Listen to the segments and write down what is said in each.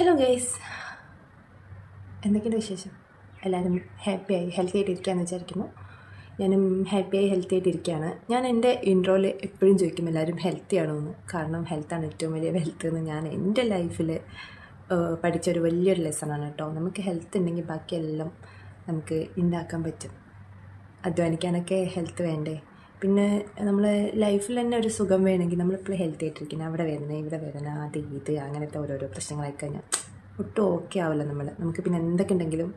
Hello guys, എന്തൊക്കെയുണ്ട് വിശേഷം? എല്ലാവരും ഹാപ്പിയായി ഹെൽത്തി ആയിട്ട് ഇരിക്കുകയെന്ന് വിചാരിക്കുന്നു. ഞാനും ഹാപ്പിയായി ഹെൽത്തി ആയിട്ട് ഇരിക്കുകയാണ്. ഞാൻ എൻ്റെ ഇൻട്രോയിൽ എപ്പോഴും ചോദിക്കും എല്ലാവരും ഹെൽത്തി ആണോ എന്ന്. കാരണം ഹെൽത്താണ് ഏറ്റവും വലിയ വെൽത്ത് എന്ന് ഞാൻ എൻ്റെ ലൈഫിൽ പഠിച്ചൊരു വലിയൊരു ലെസണാണ് കേട്ടോ. നമുക്ക് ഹെൽത്ത് ഉണ്ടെങ്കിൽ ബാക്കിയെല്ലാം നമുക്ക് ഉണ്ടാക്കാൻ പറ്റും. അധ്വാനിക്കാനൊക്കെ ഹെൽത്ത് വേണ്ടേ? പിന്നെ നമ്മൾ ലൈഫിൽ തന്നെ ഒരു സുഖം വേണമെങ്കിൽ നമ്മളിപ്പോൾ ഹെൽത്തി ആയിട്ടിരിക്കണം. അവിടെ വേദന ഇവിടെ വേദന അത് ഇത് അങ്ങനത്തെ ഓരോരോ പ്രശ്നങ്ങളായി കഴിഞ്ഞാൽ ഒട്ടും ഓക്കെ ആവില്ല നമുക്ക്. പിന്നെ എന്തൊക്കെ ഉണ്ടെങ്കിലും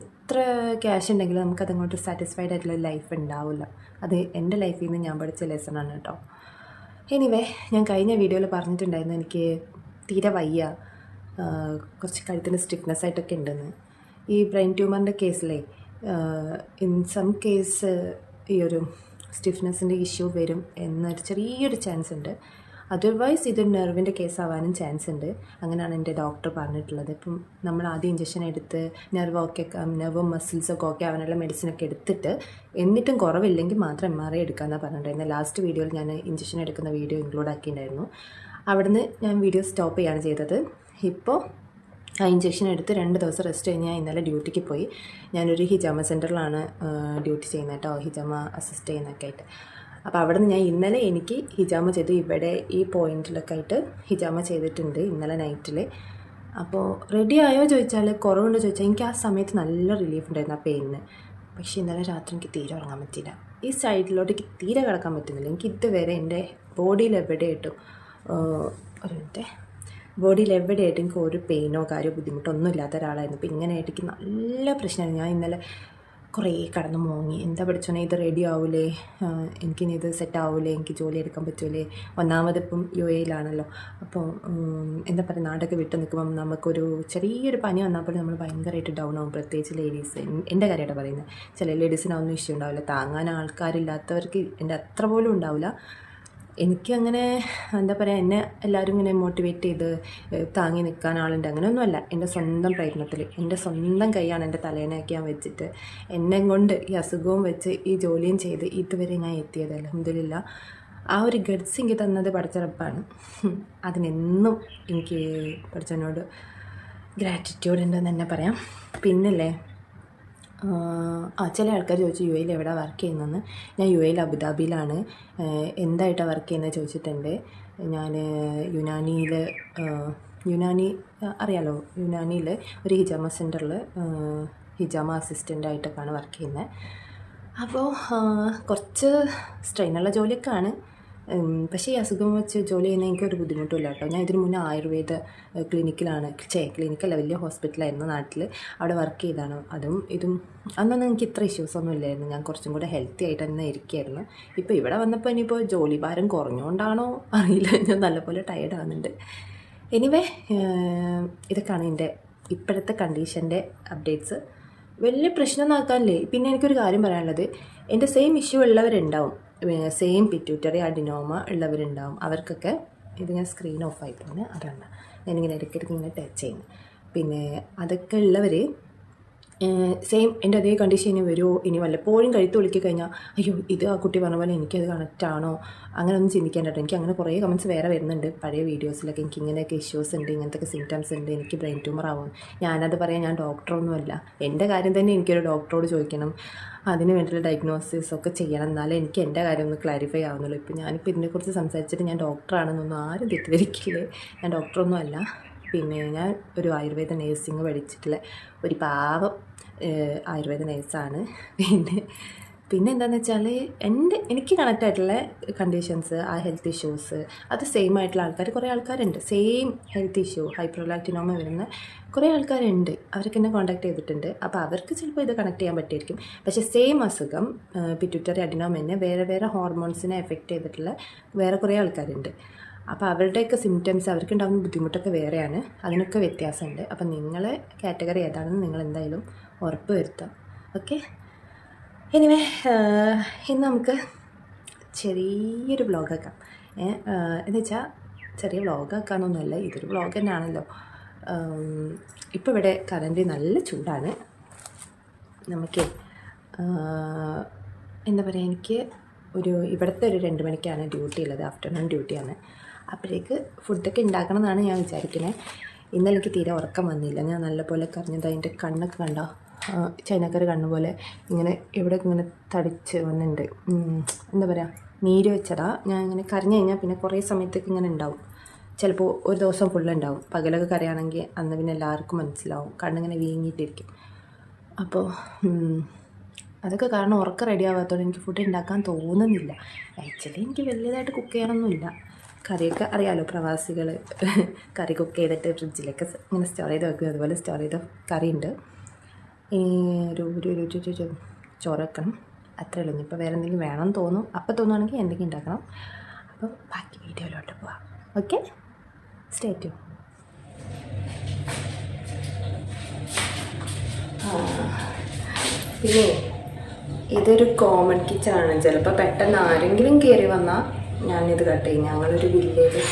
എത്ര ക്യാഷ് ഉണ്ടെങ്കിലും നമുക്കതങ്ങോട്ട് സാറ്റിസ്ഫൈഡ് ആയിട്ടുള്ള ലൈഫ് ഉണ്ടാവില്ല. അത് എൻ്റെ ലൈഫിൽ നിന്ന് ഞാൻ പഠിച്ച ലെസണാണ് കേട്ടോ. എനിവേ, ഞാൻ കഴിഞ്ഞ വീഡിയോയിൽ പറഞ്ഞിട്ടുണ്ടായിരുന്നു എനിക്ക് തീരെ വയ്യ, കുറച്ച് കഴുത്തിന് സ്റ്റിഫ്നെസ് ആയിട്ടൊക്കെ ഉണ്ടെന്ന്. ഈ ബ്രെയിൻ ട്യൂമറിൻ്റെ കേസിലെ ഇൻ സം കേസ് ഈ ഒരു സ്റ്റിഫ്നെസ്സിൻ്റെ ഇഷ്യൂ വരും എന്നൊരു ചെറിയൊരു ചാൻസ് ഉണ്ട്. അതർവൈസ് ഇത് നെർവിൻ്റെ കേസ് ആവാനും ചാൻസ് ഉണ്ട്. അങ്ങനെയാണ് എൻ്റെ ഡോക്ടർ പറഞ്ഞിട്ടുള്ളത്. ഇപ്പം നമ്മൾ ആദ്യം ഇഞ്ചക്ഷൻ എടുത്ത് നെർവും മസിൽസൊക്കെ ഓക്കെ ആവാനുള്ള മെഡിസിനൊക്കെ എടുത്തിട്ട് എന്നിട്ടും കുറവില്ലെങ്കിൽ മാത്രം MRI എടുക്കാമെന്നാണ് പറഞ്ഞിട്ടുണ്ടായിരുന്നത്. ലാസ്റ്റ് വീഡിയോയിൽ ഞാൻ ഇഞ്ചക്ഷൻ എടുക്കുന്ന വീഡിയോ ഇൻക്ലൂഡ് ആക്കിയിട്ടുണ്ടായിരുന്നു. അവിടുന്ന് ഞാൻ വീഡിയോ സ്റ്റോപ്പ് ചെയ്യാണ് ചെയ്തത്. ഇപ്പോൾ ആ ഇഞ്ചക്ഷൻ എടുത്ത് 2 ദിവസം റെസ്റ്റ് കഴിഞ്ഞ് ഞാൻ ഇന്നലെ ഡ്യൂട്ടിക്ക് പോയി. ഞാനൊരു ഹിജാമ സെൻറ്ററിലാണ് ഡ്യൂട്ടി ചെയ്യുന്നത് കേട്ടോ, ഹിജാമ അസിസ്റ്റ് ചെയ്യുന്നതൊക്കെ ആയിട്ട്. അപ്പോൾ അവിടെ നിന്ന് ഞാൻ ഇന്നലെ എനിക്ക് ഹിജാമ ചെയ്തു. ഇവിടെ ഈ പോയിൻറ്റിലൊക്കെ ആയിട്ട് ഹിജാമ ചെയ്തിട്ടുണ്ട് ഇന്നലെ നൈറ്റിൽ. അപ്പോൾ റെഡി ആയോ ചോദിച്ചാൽ, കുറവുണ്ടോ ചോദിച്ചാൽ, എനിക്ക് ആ സമയത്ത് നല്ല റിലീഫ് ഉണ്ടായിരുന്നു ആ പെയിനിന്. പക്ഷേ ഇന്നലെ രാത്രി എനിക്ക് തീരെ ഉറങ്ങാൻ പറ്റില്ല. ഈ സൈഡിലോട്ട് എനിക്ക് തീരെ കിടക്കാൻ പറ്റുന്നില്ല. എനിക്ക് ഇതുവരെ എൻ്റെ ബോഡിയിൽ എവിടെയായിട്ടും ഒരു മിനിറ്റ്, ബോഡിയിൽ എവിടെയായിട്ട് എനിക്ക് ഒരു പെയിനോ കാര്യമോ ബുദ്ധിമുട്ടോ ഒന്നും ഇല്ലാത്ത ഒരാളായിരുന്നു. അപ്പോൾ ഇങ്ങനെയായിട്ട് എനിക്ക് നല്ല പ്രശ്നമാണ്. ഞാൻ ഇന്നലെ കുറേ കടന്ന് മോങ്ങി, എന്താ പഠിച്ചോനെ ഇത് റെഡി ആവൂലേ, എനിക്കിനി ഇത് സെറ്റ് ആവൂലേ, എനിക്ക് ജോലി എടുക്കാൻ പറ്റൂലേ. ഒന്നാമതിപ്പം UAE-യിലാണല്ലോ. അപ്പോൾ എന്താ പറയുക, നാടൊക്കെ വിട്ട് നിൽക്കുമ്പം നമുക്കൊരു ചെറിയൊരു പനി വന്നപ്പോൾ നമ്മൾ ഭയങ്കരമായിട്ട് ഡൗൺ ആവും. പ്രത്യേകിച്ച് ലേഡീസ്, എൻ്റെ കാര്യമായിട്ട് പറയുന്നത്. ചില ലേഡീസിനൊന്നും ഇഷ്യൂ ഉണ്ടാവില്ല, താങ്ങാൻ ആൾക്കാരില്ലാത്തവർക്ക് എൻ്റെ അത്ര പോലും ഉണ്ടാവില്ല. എനിക്കങ്ങനെ എന്താ പറയുക, എന്നെ എല്ലാവരും ഇങ്ങനെ മോട്ടിവേറ്റ് ചെയ്ത് താങ്ങി നിൽക്കാൻ ആളുണ്ട് അങ്ങനെയൊന്നുമല്ല. എൻ്റെ സ്വന്തം പ്രയത്നത്തിൽ എൻ്റെ സ്വന്തം കൈയാണ് എൻ്റെ തലേനൊക്കെ ഞാൻ വെച്ചിട്ട് എന്നെ കൊണ്ട് ഈ അസുഖവും വെച്ച് ഈ ജോലിയും ചെയ്ത് ഇതുവരെ ഞാൻ എത്തിയത്. അൽഹംദുലില്ലാ. ആ ഒരു ഗഡ്സ് എനിക്ക് തന്നത് പടച്ച റബ്ബാണ്. അതിനെന്നും എനിക്ക് പടച്ചവനോട് ഗ്രാറ്റിറ്റ്യൂഡ് ഉണ്ടെന്ന് തന്നെ പറയാം. പിന്നല്ലേ, ചില ആൾക്കാർ ചോദിച്ചു UAE-യിൽ എവിടെ വർക്ക് ചെയ്യുന്നതെന്ന്. ഞാൻ UAE-യിൽ അബുദാബിയിലാണ്. എന്തായിട്ടാണ് വർക്ക് ചെയ്യുന്നത് ചോദിച്ചിട്ടുണ്ട്. ഞാൻ യുനാനി അറിയാലോ, യുനാനിയിൽ ഒരു ഹിജാമ സെൻറ്ററിൽ ഹിജാമ അസിസ്റ്റൻ്റായിട്ടൊക്കെയാണ് വർക്ക് ചെയ്യുന്നത്. അപ്പോൾ കുറച്ച് സ്ട്രെയിനുള്ള ജോലിയൊക്കെയാണ്. പക്ഷേ ഈ അസുഖം വെച്ച് ജോലി ചെയ്യുന്ന എനിക്കൊരു ബുദ്ധിമുട്ടില്ല കേട്ടോ. ഞാൻ ഇതിന് മുന്നേ ആയുർവേദ ക്ലിനിക്കിലാണ്, ക്ലിനിക്കല്ല, വലിയ ഹോസ്പിറ്റലായിരുന്നു നാട്ടിൽ, അവിടെ വർക്ക് ചെയ്താണ്. അതും ഇതും അന്നൊന്നും എനിക്ക് ഇത്ര ഇഷ്യൂസൊന്നും ഇല്ലായിരുന്നു. ഞാൻ കുറച്ചും കൂടെ ഹെൽത്തി ആയിട്ട് തന്നെ ഇരിക്കുകയായിരുന്നു. ഇപ്പോൾ ഇവിടെ വന്നപ്പോൾ ഇനിയിപ്പോൾ ജോലി ഭാരം കുറഞ്ഞുകൊണ്ടാണോ അറിയില്ല, ഞാൻ നല്ലപോലെ ടയേർഡ് ആകുന്നുണ്ട്. എനിവേ, ഇതൊക്കെയാണ് എൻ്റെ ഇപ്പോഴത്തെ കണ്ടീഷൻ്റെ അപ്ഡേറ്റ്സ്. വലിയ പ്രശ്നം നോക്കാനില്ലേ. പിന്നെ എനിക്കൊരു കാര്യം പറയാനുള്ളത്, എൻ്റെ സെയിം ഇഷ്യൂ ഉള്ളവരുണ്ടാവും, സെയിം പിറ്റ്യൂട്ടറി അഡിനോമ ഉള്ളവരുണ്ടാവും. അവർക്കൊക്കെ ഇത് ഞാൻ സ്ക്രീൻ ഓഫ് ആയിപ്പോണ്, അതാണ് ഞാനിങ്ങനെ ഇടയ്ക്കിടയ്ക്ക് ഇങ്ങനെ ടച്ച് ചെയ്യുന്നത്. പിന്നെ അതൊക്കെ ഉള്ളവർ സെയിം എൻ്റെ അതേ കണ്ടീഷന് വരുമോ, ഇനി വല്ലപ്പോഴും കഴുത്ത് ഒളിക്കി കഴിഞ്ഞാൽ അയ്യോ ഇത് ആ കുട്ടി പറഞ്ഞ പോലെ എനിക്കത് കണക്റ്റാണോ, അങ്ങനെ ഒന്നും ചിന്തിക്കാൻ കേട്ടോ. എനിക്ക് അങ്ങനെ കുറേ കമൻറ്റ്സ് വേറെ വരുന്നുണ്ട് പഴയ വീഡിയോസിലൊക്കെ. എനിക്ക് ഇങ്ങനെയൊക്കെ ഇഷ്യൂസ് ഉണ്ട്, ഇങ്ങനത്തെ സിംറ്റംസ് ഉണ്ട്, എനിക്ക് ബ്രെയിൻ ട്യൂമർ ആവും. ഞാനത് പറയാം, ഞാൻ ഡോക്ടറൊന്നുമല്ല. എൻ്റെ കാര്യം തന്നെ എനിക്കൊരു ഡോക്ടറോട് ചോദിക്കണം, അതിന് വേണ്ടിയുള്ള ഡയഗ്നോസിസ് ഒക്കെ ചെയ്യണം, എന്നാലേ എനിക്ക് എൻ്റെ കാര്യം ഒന്ന് ക്ലാരിഫൈ ആവുന്നുള്ളൂ. ഞാനിപ്പോൾ ഇതിനെക്കുറിച്ച് സംസാരിച്ചിട്ട് ഞാൻ ഡോക്ടറാണെന്നൊന്നും ആരും തെറ്റിദ്ധരിക്കില്ലേ, ഞാൻ ഡോക്ടറൊന്നും അല്ല. പിന്നെ ഞാൻ ഒരു ആയുർവേദ നേഴ്സിംഗ് പഠിച്ചിട്ടുള്ള ഒരു പാവം ആയുർവേദ നേഴ്സാണ്. പിന്നെ എന്താണെന്ന് വെച്ചാൽ എനിക്ക് കണക്റ്റായിട്ടുള്ള കണ്ടീഷൻസ്, ആ ഹെൽത്ത് ഇഷ്യൂസ്, അത് സെയിം ആയിട്ടുള്ള ആൾക്കാർ കുറേ ആൾക്കാരുണ്ട്. സെയിം ഹെൽത്ത് ഇഷ്യൂ ഹൈപ്പർലാക്റ്റിനോമ വരുന്ന കുറേ ആൾക്കാരുണ്ട്. അവർക്ക് എന്നെ കോൺടാക്ട് ചെയ്തിട്ടുണ്ട്. അപ്പോൾ അവർക്ക് ചിലപ്പോൾ ഇത് കണക്ട് ചെയ്യാൻ പറ്റുമായിരിക്കും. പക്ഷേ സെയിം അസുഖം പിറ്റ്യൂട്ടറി അഡിനോമ തന്നെ വേറെ വേറെ ഹോർമോൺസിനെ എഫക്റ്റ് ചെയ്തിട്ടുള്ള വേറെ കുറേ ആൾക്കാരുണ്ട്. അപ്പോൾ അവരുടെയൊക്കെ സിംറ്റംസ്, അവർക്കുണ്ടാകുന്ന ബുദ്ധിമുട്ടൊക്കെ വേറെയാണ്, അതിനൊക്കെ വ്യത്യാസമുണ്ട്. അപ്പം നിങ്ങളെ കാറ്റഗറി ഏതാണെന്ന് നിങ്ങൾ എന്തായാലും ഉറപ്പ് വരുത്താം. ഓക്കെ, എനിവേ, ഇന്ന് നമുക്ക് ചെറിയൊരു വ്ളോഗാക്കാം. എന്ന് വെച്ചാൽ ചെറിയ വ്ളോഗാക്കാനൊന്നുമല്ല, ഇതൊരു വ്ളോഗ് തന്നെയാണല്ലോ. ഇപ്പോൾ ഇവിടെ കറൻറ്റ് നല്ല ചൂടാണ്. നമുക്ക് എന്താ പറയുക, എനിക്ക് ഇവിടുത്തെ ഒരു 2 മണിക്കാണ് ഡ്യൂട്ടി ഉള്ളത്, ആഫ്റ്റർനൂൺ ഡ്യൂട്ടിയാണ്. അപ്പോഴേക്ക് ഫുഡൊക്കെ ഉണ്ടാക്കണം എന്നാണ് ഞാൻ വിചാരിക്കുന്നത്. ഇന്നലെ എനിക്ക് തീരെ ഉറക്കം വന്നില്ല. ഞാൻ നല്ലപോലെ കരഞ്ഞത്. അതിൻ്റെ കണ്ണൊക്കെ കണ്ടോ, ചൈനക്കാര് കണ്ണു പോലെ ഇങ്ങനെ ഇവിടെയൊക്കെ ഇങ്ങനെ തടിച്ച് വന്നിട്ടുണ്ട്. എന്താ പറയുക, നീര് വെച്ചതാ. ഞാൻ ഇങ്ങനെ കരഞ്ഞു കഴിഞ്ഞാൽ പിന്നെ കുറേ സമയത്തേക്ക് ഇങ്ങനെ ഉണ്ടാവും. ചിലപ്പോൾ ഒരു ദിവസം ഫുള്ളുണ്ടാവും. പകലൊക്കെ കരയാണെങ്കിൽ അന്ന് പിന്നെ എല്ലാവർക്കും മനസ്സിലാവും, കണ്ണിങ്ങനെ വീങ്ങിയിട്ടിരിക്കും. അപ്പോൾ അതൊക്കെ കാരണം ഉറക്കം റെഡി ആവാത്തതുകൊണ്ട് എനിക്ക് ഫുഡ് ഉണ്ടാക്കാൻ തോന്നുന്നില്ല. ആക്ച്വലി എനിക്ക് വലിയതായിട്ട് കുക്ക് ചെയ്യാനൊന്നുമില്ല. കറിയൊക്കെ അറിയാമല്ലോ, പ്രവാസികൾ കറി കുക്ക് ചെയ്തിട്ട് ഫ്രിഡ്ജിലൊക്കെ ഇങ്ങനെ സ്റ്റോർ ചെയ്ത് വെക്കും. അതുപോലെ സ്റ്റോർ ചെയ്ത കറിയുണ്ട്. ഒരു ചോറ് വെക്കണം, അത്രേ ഉള്ളൂ. ഇപ്പോൾ വേറെ എന്തെങ്കിലും വേണമെന്ന് തോന്നും. അപ്പോൾ തോന്നുകയാണെങ്കിൽ എന്തെങ്കിലും ഉണ്ടാക്കണം. അപ്പോൾ ബാക്കി വീഡിയോയിലോട്ട് പോവാം. Okay, stay tune. പിന്നെ ഇതൊരു കോമൺ കിച്ചണാണ്. ചിലപ്പോൾ പെട്ടെന്ന് ആരെങ്കിലും കയറി വന്നാൽ ഞാനിത് കട്ട് ചെയ്യും. ഞങ്ങളൊരു വില്ലേജ്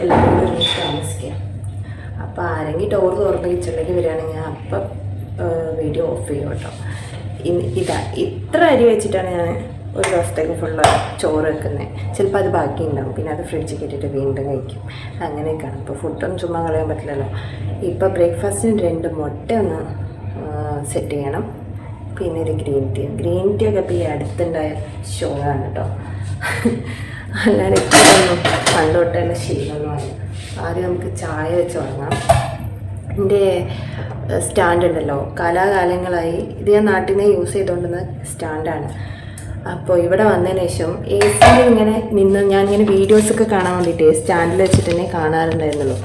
എല്ലാവരും ഒരുമിച്ച് താമസിക്കാം. അപ്പോൾ ആരെങ്കിലും ഡോർ തുറന്ന് കിച്ചണിലേക്ക് വരികയാണെങ്കിൽ ഞാൻ അപ്പം വീഡിയോ ഓഫ് ചെയ്യും കേട്ടോ. ഇത്ര അരി വെച്ചിട്ടാണ് ഞാൻ ഒരു ദിവസത്തേക്ക് ഫുള്ള് ചോറ് വെക്കുന്നത്. ചിലപ്പോൾ അത് ബാക്കി ഉണ്ടാവും, പിന്നെ അത് ഫ്രിഡ്ജിൽ ഇട്ടിട്ട് വീണ്ടും കഴിക്കും. അങ്ങനെയൊക്കെയാണ്. ഇപ്പോൾ ഫുഡൊന്നും ചുമ്മാ കളയാൻ പറ്റില്ലല്ലോ. ഇപ്പോൾ ബ്രേക്ക്ഫാസ്റ്റിന് 2 മുട്ട ഒന്ന് സെറ്റ് ചെയ്യണം. പിന്നെ ഒരു ഗ്രീൻ ടീ ഒക്കെ ഇപ്പോൾ ഈ അടുത്തുണ്ടായ ഷോയാണ് കേട്ടോ. അല്ലാതെ ഇപ്പോഴൊന്നും പണ്ട് തൊട്ടുള്ള ശീലമൊന്നുമല്ല. ആദ്യം നമുക്ക് ചായ വെച്ച് തുടങ്ങാം. എൻ്റെ സ്റ്റാൻഡ് ഉണ്ടല്ലോ, കാലാകാലങ്ങളായി ഇത് ഞാൻ നാട്ടിൽ നിന്ന് യൂസ് ചെയ്തുകൊണ്ടിരുന്ന സ്റ്റാൻഡാണ്. അപ്പോൾ ഇവിടെ വന്നതിന് ശേഷം എ സിയിൽ ഇങ്ങനെ നിന്ന് ഞാനിങ്ങനെ വീഡിയോസൊക്കെ കാണാൻ വേണ്ടിയിട്ട് സ്റ്റാൻഡിൽ വെച്ചിട്ട് തന്നെ കാണാറുണ്ടായിരുന്നുള്ളൂ.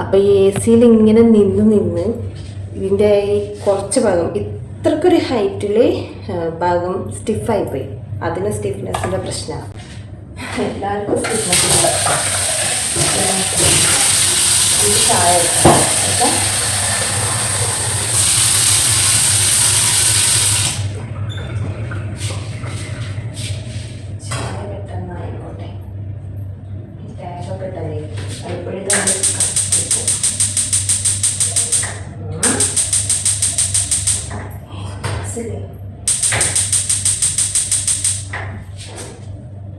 അപ്പോൾ ഈ എ സിയിൽ ഇങ്ങനെ നിന്ന് ഇതിൻ്റെ ഈ കുറച്ച് ഭാഗം ഇത്രക്കൊരു ഹൈറ്റിൽ ഭാഗം സ്റ്റിഫായിപ്പോയി. അതിന് സ്റ്റിഫ്നെസ്സിൻ്റെ പ്രശ്നമാണ്. എല്ലാവർക്കും സ്റ്റിഫ്നെസ്സിൻ്റെ ചായ ഓക്കെ. ചായ പെട്ടെന്നായിക്കോട്ടെ. ടാഗൊക്കെ ഇട്ടതേ അപ്പോഴത്തെ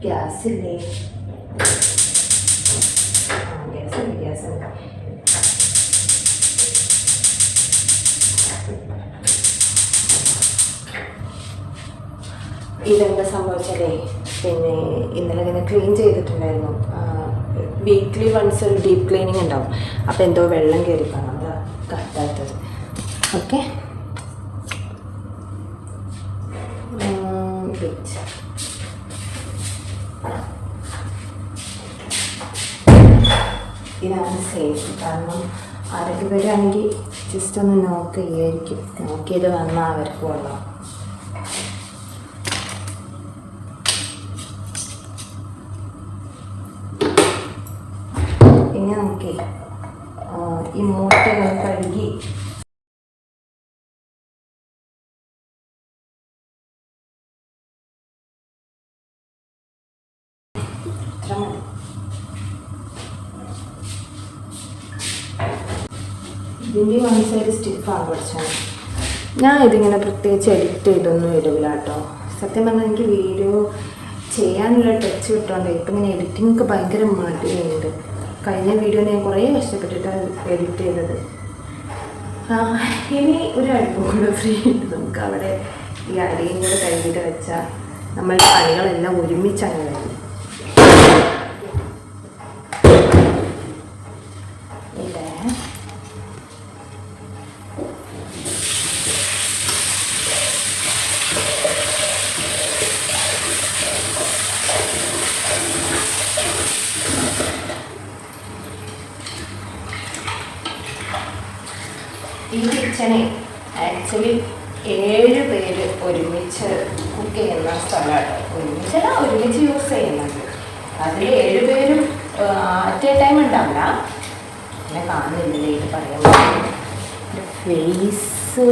ഗ്യാസില്ലേ, ഗ്യാസുണ്ട്. ഇതെന്താ സംഭവിച്ചാലേ, പിന്നെ ഇന്നലെ ഇങ്ങനെ ക്ലീൻ ചെയ്തിട്ടുണ്ടായിരുന്നു. വീക്ക്ലി വൺസ് ഒരു ഡീപ്പ് ക്ലീനിങ് ഉണ്ടാവും. അപ്പോൾ എന്തോ വെള്ളം കയറി കാണാം, അതാ കട്ടാത്തത്. ഓക്കെ, ഇതാണ് സേഫ്. കാരണം ആരൊക്കെ വരികയാണെങ്കിൽ ജസ്റ്റ് ഒന്ന് നോക്ക് ചെയ്യായിരിക്കും. നോക്ക് ചെയ്ത് വന്നാൽ അവർക്ക് കൊള്ളാം. ഇനി നമുക്ക് ഈ മുട്ടകൾ കഴുകി ഇത്ര മതി. ഇതിൻ്റെ വൺ സൈഡ് സ്റ്റിഫാണ് പഠിച്ചാൽ. ഞാൻ ഇതിങ്ങനെ പ്രത്യേകിച്ച് എഡിറ്റ് ചെയ്തൊന്നും ഇടില്ല കേട്ടോ. സത്യം പറഞ്ഞാൽ എനിക്ക് വീഡിയോ ചെയ്യാനുള്ള ടച്ച് കിട്ടുന്നുണ്ട്. ഇപ്പം ഇങ്ങനെ എഡിറ്റിങ്ങൊക്കെ ഭയങ്കര മടിയുണ്ട്. കഴിഞ്ഞ വീഡിയോ ഞാൻ കുറേ കഷ്ടപ്പെട്ടിട്ടാണ് എഡിറ്റ് ചെയ്തത്. ഇനി ഒരു അടുപ്പും കൂടെ ഫ്രീ ഉണ്ട്. നമുക്ക് അവിടെ ഈ അരിയും കൂടെ കഴുകിയിട്ട് വെച്ചാൽ നമ്മളുടെ പണികളെല്ലാം ഒരുമിച്ചങ്ങനെ വരും. ഈ കിച്ചണെ ആക്ച്വലി 7 പേര് ഒരുമിച്ച് കുക്ക് ചെയ്യുന്ന സ്ഥലമാണ്. ഒരുമിച്ച് യൂസ് ചെയ്യുന്നത്. അതിൽ 7 പേരും അറ്റ് എ ടൈം ഉണ്ടാവില്ല. അങ്ങനെ കാണുന്നില്ലേ ഇത് പറയുമ്പോൾ ഫേസ്.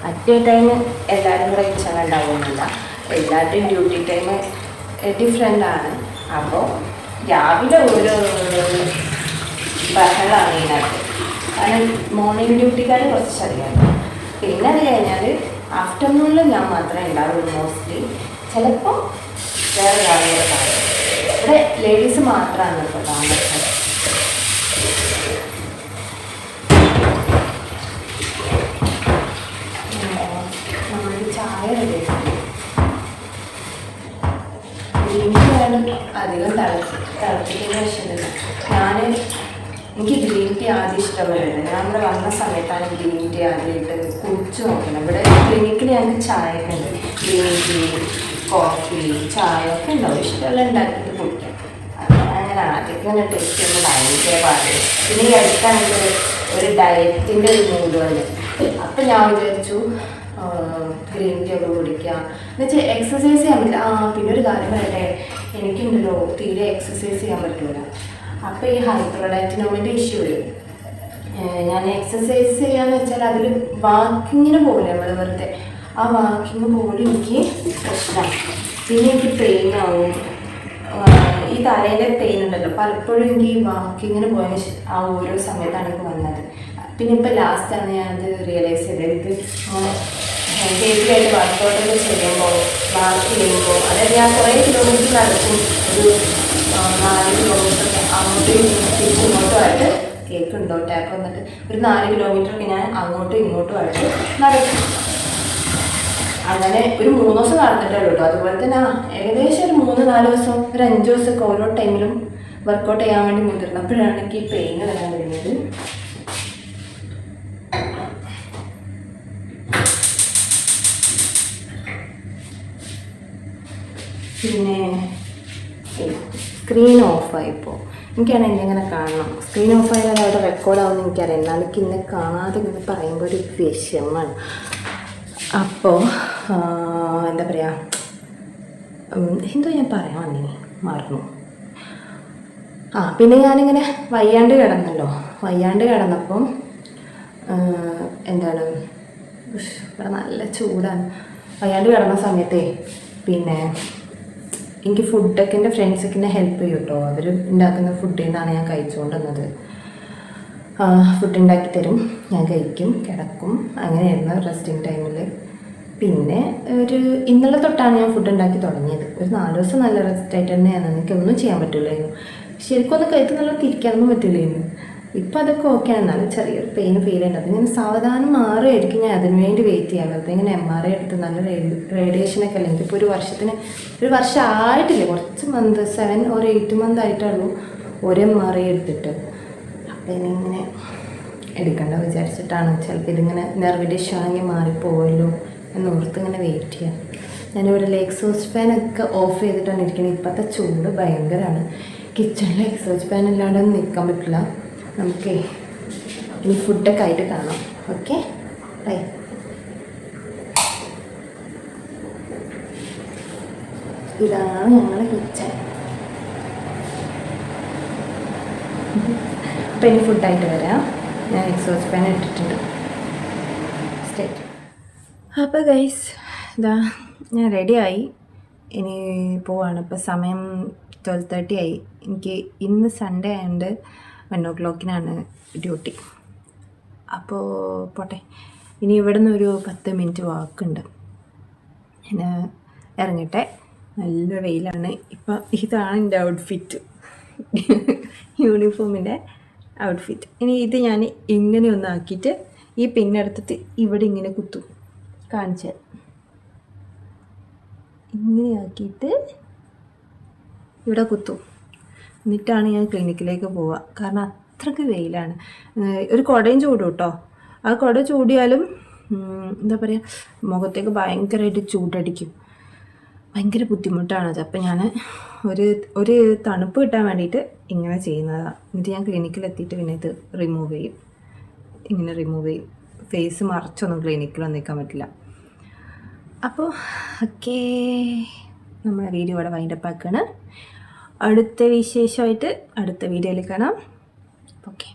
അറ്റ് എ ടൈം എല്ലാവരും കൂടെ കിച്ചൺ ഉണ്ടാവുന്നില്ല. എല്ലാവരുടെയും ഡ്യൂട്ടി ടൈം ഡിഫറെൻ്റാണ്. അപ്പോൾ രാവിലെ ഒരു ബഹളമാണ് ഇതിനകത്ത്. കാരണം മോർണിംഗ് ഡ്യൂട്ടിക്കാർ കുറച്ചധികമാണ്. പിന്നെ അത് കഴിഞ്ഞാൽ ആഫ്റ്റർനൂണിൽ ഞാൻ മാത്രമേ ഉണ്ടാവുള്ളൂ മോസ്റ്റ്ലി. ചിലപ്പോൾ വേറെ ആളുകൾ കാണും. ഇവിടെ ലേഡീസ് മാത്രമാണ് ഇപ്പോൾ താമസം. നമ്മൾക്ക് ചായ റെഡി അധികം തിളപ്പിക്കുന്ന ആവശ്യമില്ല. എനിക്ക് ഗ്രീൻ ടീ ആദ്യം ഇഷ്ടപ്പെടുന്നത്. ഞാൻ ഇവിടെ വന്ന സമയത്താണ് ഗ്രീൻ ടീ ആദ്യമായിട്ട് കുടിച്ച് നോക്കുന്നത്. ഇവിടെ ക്ലിനിക്കിൽ ഞങ്ങൾക്ക് ചായയൊക്കെ ഉണ്ട്. ഗ്രീൻ ടീ, കോഫി, ചായ ഒക്കെ ഉണ്ടാവും. ഇഷ്ടമുള്ള ഉണ്ടാക്കിയിട്ട് കുടിക്കാം. അങ്ങനെ ആദ്യമൊക്കെ ഞാൻ ടേസ്റ്റ് ചെയ്യുമ്പോൾ ഭയങ്കര പാടില്ല. പിന്നെ ഈ അടുത്താണെങ്കിൽ ഒരു ഡയറ്റിൻ്റെ ഒരു മൂഡ് വന്നു. അപ്പം ഞാൻ വിചാരിച്ചു ഗ്രീൻ ടീ ഒക്കെ കുടിക്കാം എന്നുവെച്ചാൽ എക്സസൈസ് ചെയ്യാൻ പറ്റില്ല. പിന്നെ ഒരു കാര്യം പറയട്ടെ, എനിക്കുണ്ടല്ലോ തീരെ എക്സസൈസ് ചെയ്യാൻ പറ്റില്ല. അപ്പോൾ ഈ ഹൈപ്പർഡയറ്റിനോമിൻ്റെ ഇഷ്യൂ വരും. ഞാൻ എക്സസൈസ് ചെയ്യാന്ന് വെച്ചാൽ അതിൽ വാക്കിങ്ങിന് പോകില്ല നമ്മൾ വെറുതെ. ആ വാക്കിങ് പോലും എനിക്ക് പ്രശ്നമാണ്. പിന്നെ എനിക്ക് പെയിൻ ആവും. ഈ തലയിലെ പെയിൻ ഉണ്ടല്ലോ, പലപ്പോഴും എനിക്ക് ഈ വാക്കിങ്ങിന് പോയ ആ ഓരോ സമയത്താണ് എനിക്ക് വന്നത്. പിന്നെ ഇപ്പോൾ ലാസ്റ്റാണ് ഞാനത് റിയലൈസ് ചെയ്തത്. ഇത് ഹെൽത്തിയായിട്ട് വർക്കൗട്ടൊക്കെ ചെയ്യുമ്പോൾ വാക്ക് ചെയ്യുമ്പോൾ, അതായത് ഞാൻ കുറേ കിലോമീറ്റർ നടക്കും. ഒരു 4 കിലോമീറ്ററൊക്കെ അങ്ങോട്ടും ഇങ്ങോട്ടുമായിട്ട് കേൾക്കുന്നുണ്ടോ ടാപ്പ് വന്നിട്ട് ഒരു 4 കിലോമീറ്ററൊക്കെ ഞാൻ അങ്ങോട്ടും ഇങ്ങോട്ടുമായിട്ട് നടക്കും. അങ്ങനെ ഒരു 3 ദിവസം നടന്നിട്ടേ ഉള്ളൂ കേട്ടോ. അതുപോലെ തന്നെ ഏകദേശം ഒരു 3-4 ദിവസം, ഒരു 5 ദിവസമൊക്കെ ഓരോ ടൈമിലും വർക്കൗട്ട് ചെയ്യാൻ വേണ്ടി മുതിർന്നപ്പോഴാണ് എനിക്ക് ഈ പെയിൻ വരാൻ തുടങ്ങിയത്. പിന്നെ സ്ക്രീൻ ഓഫായിപ്പോൾ എനിക്കാണ് എന്നെങ്ങനെ കാണണം. സ്ക്രീൻ ഓഫായാൽ അവിടെ റെക്കോർഡാവുമെന്ന് എനിക്കറിയാം. എന്നാലും എനിക്ക് ഇന്നെ കാണാതെ ഇങ്ങനെ പറയുമ്പോൾ ഒരു വിഷമമാണ്. അപ്പോൾ എന്താ പറയുക, എന്തോ ഞാൻ പറയാൻ വന്നിനി മറന്നു. പിന്നെ ഞാനിങ്ങനെ വയ്യാണ്ട് കിടന്നപ്പം എന്താണ്, ഇവിടെ നല്ല ചൂടാണ്. വയ്യാണ്ട് കിടന്ന സമയത്തേ പിന്നെ എനിക്ക് ഫുഡൊക്കെ എൻ്റെ ഫ്രണ്ട്സൊക്കെ എന്നെ ഹെൽപ്പ് ചെയ്യും കേട്ടോ. അവർ ഉണ്ടാക്കുന്ന ഫുഡിൽ നിന്നാണ് ഞാൻ കഴിച്ചുകൊണ്ടിരുന്നത്. ഫുഡ് ഉണ്ടാക്കി തരും, ഞാൻ കഴിക്കും, കിടക്കും. അങ്ങനെയായിരുന്നു റെസ്റ്റിംഗ് ടൈമിൽ. പിന്നെ ഇന്നലെ തൊട്ടാണ് ഞാൻ ഫുഡ് ഉണ്ടാക്കി തുടങ്ങിയത്. ഒരു 4 ദിവസം നല്ല റെസ്റ്റായിട്ട് തന്നെയാണ്. എനിക്കൊന്നും ചെയ്യാൻ പറ്റില്ലായിരുന്നു. ശരിക്കും ഒന്ന് കഴുത്ത് നല്ല തിരിക്കാനൊന്നും പറ്റില്ലായിരുന്നു. ഇപ്പം അതൊക്കെ ഓക്കെയാണ്. എന്നാലും ചെറിയൊരു പെയിൻ ഫീൽ ചെയ്യുന്നുണ്ട്. അതിങ്ങനെ സാവധാനം മാറുമായിരിക്കും. ഞാൻ അതിന് വേണ്ടി വെയിറ്റ് ചെയ്യാൻ വെറുതെ ഇങ്ങനെ MRI എടുത്ത് നല്ല റേഡിയേഷനൊക്കെ അല്ലേ. എനിക്കിപ്പോൾ ഒരു വർഷം ആയിട്ടില്ല, കുറച്ച് മന്ത് 7 or 8 months ആയിട്ടുള്ളൂ ഒരു MRI എടുത്തിട്ട്. അപ്പം ഇനിയിങ്ങനെ എടുക്കണ്ട വിചാരിച്ചിട്ടാണ്. ചിലപ്പോൾ ഇതിങ്ങനെ നെർവിൻ്റെ ഇഷ്യൂ ആണെങ്കിൽ മാറിപ്പോവല്ലോ എന്നോർത്ത് ഇങ്ങനെ വെയിറ്റ് ചെയ്യാം. ഞാനിവിടെ എക്സോസ്റ്റ് ഫാനൊക്കെ ഓഫ് ചെയ്തിട്ടാണ് ഇരിക്കുന്നത്. ഇപ്പോഴത്തെ ചൂട് ഭയങ്കരമാണ്. കിച്ചണിൽ എക്സോസ്റ്റ് ഫാൻ ഇല്ലാണ്ട് ഒന്നും നിൽക്കാൻ പറ്റില്ല. നമുക്കേ ഇനി ഫുഡൊക്കെ ആയിട്ട് കാണാം. Okay, bye. ഇതാണ് ഞങ്ങളുടെ കിച്ചൺ. അപ്പം ഇനി ഫുഡായിട്ട് വരാം. ഞാൻ എക്സോസ്റ്റ് ഫാൻ ഇട്ടിട്ടുണ്ട്. സ്റ്റേറ്റ്. അപ്പോൾ ഗൈസ് ഇതാ ഞാൻ റെഡിയായി. ഇനി പോവാണ്. ഇപ്പോൾ സമയം 12:30 ആയി. എനിക്ക് ഇന്ന് സൺഡേ ആയതുകൊണ്ട് 1 o'clock ഡ്യൂട്ടി. അപ്പോൾ പോട്ടെ. ഇനി ഇവിടെ നിന്നൊരു 10 minute വാക്കുണ്ട്. ഞാൻ ഇറങ്ങട്ടെ. നല്ല വെയിലാണ്. ഇപ്പം ഇതാണ് എൻ്റെ ഔട്ട്ഫിറ്റ്, യൂണിഫോമിൻ്റെ ഔട്ട്ഫിറ്റ്. ഇനി ഇത് ഞാൻ ഇങ്ങനെ ഒന്നാക്കിയിട്ട് ഈ പിന്നെടുത്തിട്ട് ഇവിടെ ഇങ്ങനെ കുത്തും. കാണിച്ചാൽ ഇങ്ങനെ ആക്കിയിട്ട് ഇവിടെ കുത്തും. എന്നിട്ടാണ് ഞാൻ ക്ലിനിക്കിലേക്ക് പോവുക. കാരണം അത്രയ്ക്ക് വെയിലാണ്. ഒരു കുടയും ചൂടും കേട്ടോ. ആ കുട ചൂടിയാലും എന്താ പറയുക, മുഖത്തേക്ക് ഭയങ്കരമായിട്ട് ചൂടടിക്കും. ഭയങ്കര ബുദ്ധിമുട്ടാണത്. അപ്പം ഞാൻ ഒരു തണുപ്പ് കിട്ടാൻ വേണ്ടിയിട്ട് ഇങ്ങനെ ചെയ്യുന്നതാണ്. എന്നിട്ട് ഞാൻ ക്ലിനിക്കിലെത്തിയിട്ട് പിന്നെ ഇത് റിമൂവ് ചെയ്യും. ഇങ്ങനെ റിമൂവ് ചെയ്യും. ഫേസ് മറച്ചൊന്നും ക്ലിനിക്കിൽ നിൽക്കാൻ പറ്റില്ല. അപ്പോൾ ഓക്കേ, നമ്മുടെ വീഡിയോ ഇവിടെ വൈൻഡപ്പ് ആക്കുകയാണ്. അടുത്ത വിശേഷമായിട്ട് അടുത്ത വീഡിയോയിൽ കാണാം. ഓക്കെ.